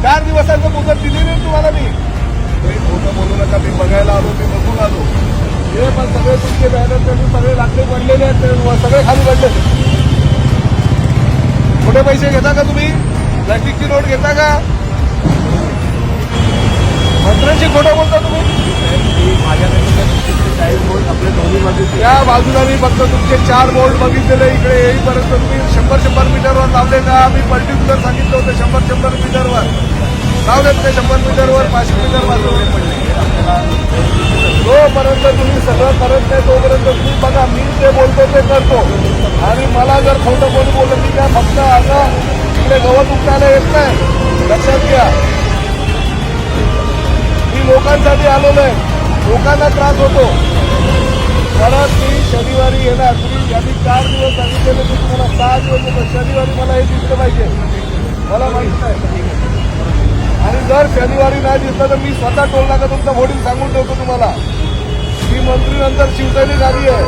4 दिवसांचं मुदत दिली नाही तुम्हाला मी. तुम्ही खोटं बोलू नका. मी बघायला आलो, मी बघून आलो. हे पण सगळे तुमचे बॅनर त्यांनी सगळे लाकडे पडलेले आहेत, ते सगळे खाली पडले. थोडे पैसे घेता का तुम्ही? प्लास्टिकची नोट घेता का? मंत्र्यांशी खोटं बोलता तुम्ही. आपले दोन्ही बाजू त्या बाजूला मी फक्त तुमचे 4 बोर्ड बघितलेले. इकडे येईपर्यंत तुम्ही 100 मीटरवर लावले का? मी पर्टिक्युलर सांगितलं होतं 100 मीटरवर लावलेत ते. 100 मीटरवर 500 मीटर वाजवले पडले. जोपर्यंत तुम्ही सगळं करत नाही तोपर्यंत तुम्ही बघा. मी जे बोलतो ते करतो. आणि मला जर खोटं कोणी बोललं मी काय फक्त आता इकडे गवत उपटायला येत नाही, लक्षात घ्या. मी लोकांसाठी आलेलो आहे. लोकांना त्रास होतो. परत मी शनिवारी येणार. तुम्ही ज्यांनी 4 दिवस सांगितलेले मी तुम्हाला 6 दिवस येतो. शनिवारी मला हे दिसलं पाहिजे. मला माहित नाही. आणि जर शनिवारी नाही दिसलं तर मी स्वतः टोल नाका तुमचा होर्डिंग सांगून ठेवतो तुम्हाला. ही मंत्री नंतर शिवसैनिक आली आहे.